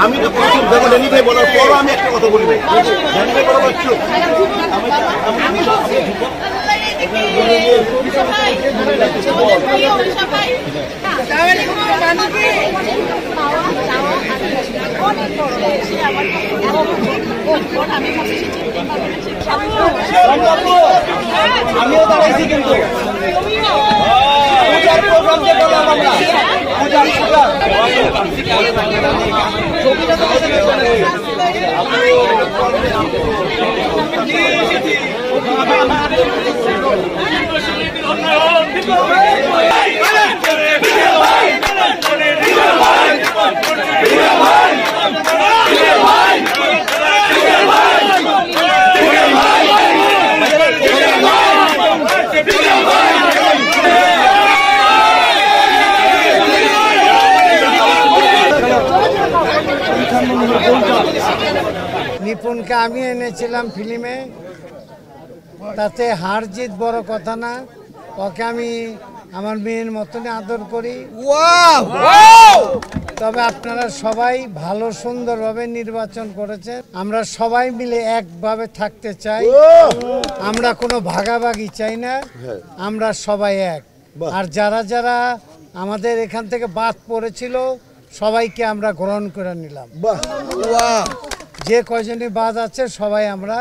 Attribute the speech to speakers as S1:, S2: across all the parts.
S1: আমি তো বলার পর আমি একটা কথা বলি আমিও দাঁড়াইছি কিন্তু পূজার প্রোগ্রাম যে বললাম আমরা পূজার ছবিটা তো
S2: নিপুণকে আমি এনেছিলাম ফিল্মে, তাতে হার জিত বড় কথা না। ওকে আমি আমার মেয়ের মতনই আদর করি। তবে আপনারা সবাই ভালো সুন্দরভাবে নির্বাচন করেছেন। আমরা সবাই মিলে একভাবে থাকতে চাই, আমরা কোনো ভাগাভাগি চাই না, আমরা সবাই এক। আর যারা যারা আমাদের এখান থেকে বাদ পড়েছিল সবাইকে আমরা গ্রহণ করে নিলাম। যে কয়জনই বাদ আছে সবাই আমরা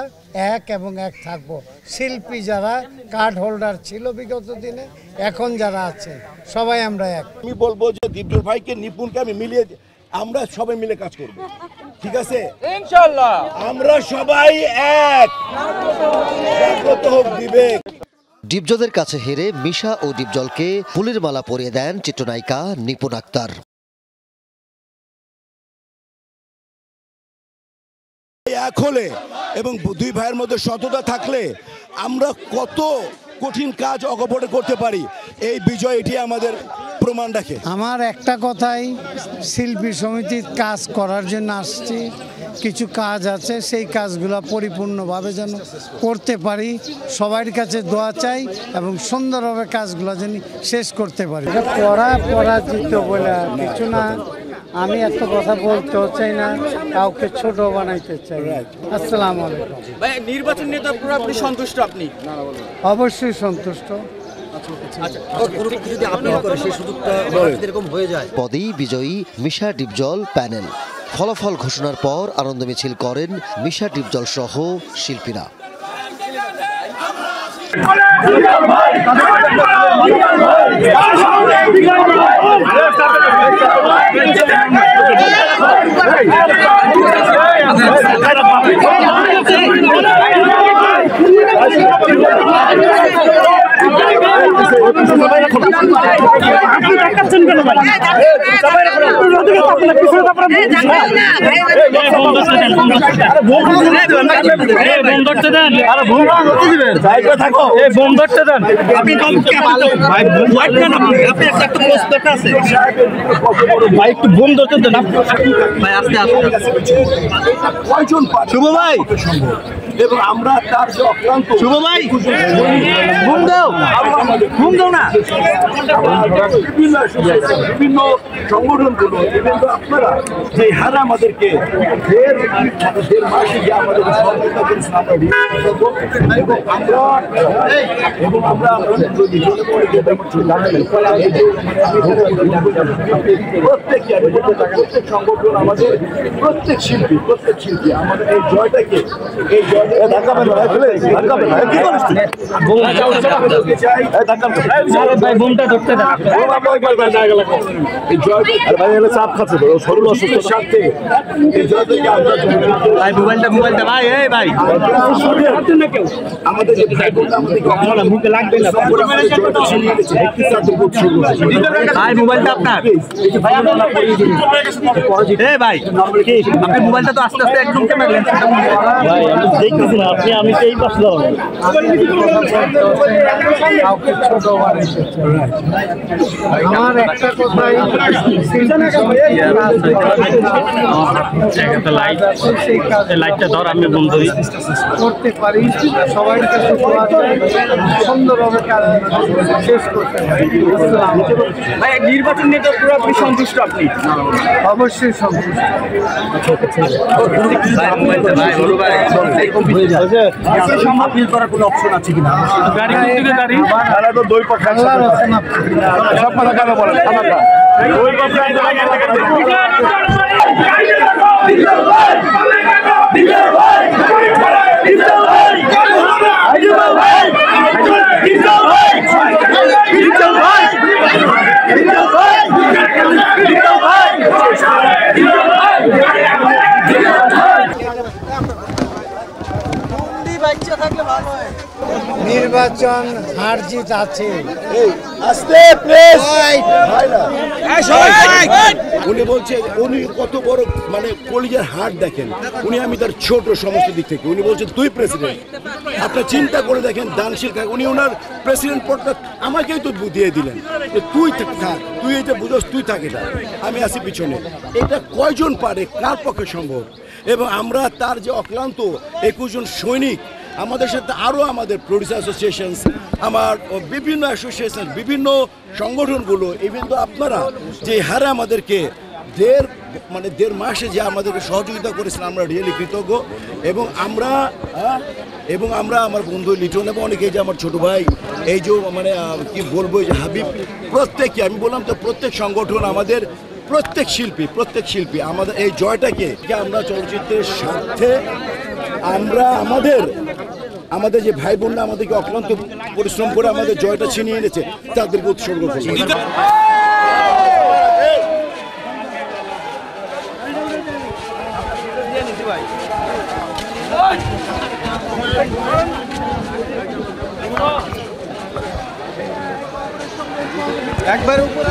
S2: এক এবং এক থাকবো। শিল্পী যারা কার্ড হোল্ডার ছিল বিগত দিনে, এখন যারা আছে সবাই আমরা এক।
S1: আমি বলবো যে দীপজল ভাইকে নিপুণকে আমি মিলিয়ে আমরা সবাই মিলে কাজ করব, ঠিক আছে ইনশাআল্লাহ। আমরা সবাই এক, জাগ্রত হোক বিবেক।
S3: ডিপজলের কাছে হেরে মিশা ও ডিপজলকে ফুলের মালা পরিয়ে দেন চিত্রনায়িকা নিপুণ আক্তার।
S1: এক হলে এবং দুই ভাইয়ের মধ্যে সততা থাকলে আমরা কত কঠিন কাজ অকপটে করতে পারি, এই বিজয় এটি আমাদের প্রমাণ রাখে।
S2: আমার একটা কথাই, শিল্পী সমিতির কাজ করার জন্য আসছি, কিছু কাজ আছে সেই কাজগুলো পরিপূর্ণভাবে যেন করতে পারি। সবার কাছে দোয়া চাই এবং সুন্দরভাবে কাজগুলো যেন শেষ করতে পারি। পরাজিত বলে কিছু না, আমি এত কথা বলতেও চাই না, কাউকে ছোট বানাইতে চাই। আসসালামু আলাইকুম।
S4: ভাই, নির্বাচন নিয়ে তো আপনি সন্তুষ্ট? আপনি
S2: অবশ্যই সন্তুষ্ট।
S3: পদেই বিজয়ী মিশা ডিপজল প্যানেল। ফলাফল ঘোষণার পর আনন্দ মিছিল করেন মিশা ডিপজল সহ শিল্পীরা।
S1: শুভ ভাই এবং আমরা তার যে অক্লান্ত
S4: শুভ ভাই ঘুম দাও না,
S1: বিভিন্ন সংগঠনগুলো কিন্তু আপনারা যে হারে আমাদেরকে দেড় মাসে যে আমাদের প্রত্যেক সংগঠন আমাদের প্রত্যেক শিল্পী আমাদের এই জয়টাকে চাপ খাচ্ছে শরীর অসুস্থের সাথে
S4: মোবাইলটা ভাই এই ভাই
S1: আমাদের যে মুখে লাগবে না
S4: ভাই, মোবাইলটা আপনার। এই ভাই, আপনি মোবাইলটা তো আস্তে আস্তে একদম
S5: দেখতেছি না আপনি, আমি তো এই পাশে দাঁড়ানো।
S2: আমার একটা কথাই
S5: লাইটটা ধর, আমি বন্ধু
S2: করতে পারি, সবাই কাছে দোয়া চাই, সুন্দরভাবে কাজ শেষ করতে পারি।
S4: ভাই নির্বাচন নিয়ে তো পুরোপুরি সন্তুষ্ট আপনি?
S2: অবশ্যই সন্তুষ্ট।
S4: ভাই মোবাইলটা ভাই বড় ভাই
S1: আপিল করার কোনো অপশন আছে কিনা?
S5: গাড়ি কোন দিকে গাড়ি?
S1: তারা তো দুই পক্ষ একসাথে সব কথা কেন বলেন? খামাখা। দুই পক্ষ
S2: নির্বাচন হার জিত আছে।
S1: আস্তে প্লিজ ভাই না। উনি বলছে উনি কত বড় মানে কলিজার হাট দেখেন উনি, আমি তার ছোট সমস্ত দিক থেকে উনি বলছেন তুই প্রেসিডেন্ট। আপনার চিন্তা করে দেখেন দানশীল খাক, উনি ওনার প্রেসিডেন্ট পদটা আমাকেই তো দিয়ে দিলেন যে তুই থাক, তুই এটা বুঝোস, তুই থাক, এটা আমি আসি পিছনে। এটা কয়জন পারে, কার পক্ষে সম্ভব? এবং আমরা তার যে অক্লান্ত 21 জন সৈনিক, আমাদের সাথে আরও আমাদের প্রডিউসার অ্যাসোসিয়েশন, আমার বিভিন্ন অ্যাসোসিয়েশন, বিভিন্ন সংগঠনগুলো, ইভেন তো আপনারা যে হারে আমাদেরকে দেড় মাসে যে আমাদেরকে সহযোগিতা করেছেন, আমরা রিয়েলি কৃতজ্ঞ। এবং আমরা আমার বন্ধু লিটন এবং অনেকে, যে আমার ছোট ভাই, এই যে মানে কি বলবো, যে হাবিব, প্রত্যেকে, আমি বললাম তো প্রত্যেক সংগঠন, আমাদের প্রত্যেক শিল্পী আমাদের এই জয়টাকে আমরা চলচ্চিত্রের স্বার্থে আমরা আমাদের যে ভাই বোনরা আমাদেরকে অক্লান্ত পরিশ্রম করে আমাদের জয়টা ছিনিয়ে এনেছে, তাদেরকে উৎসর্গ করি।
S2: একবার উপরে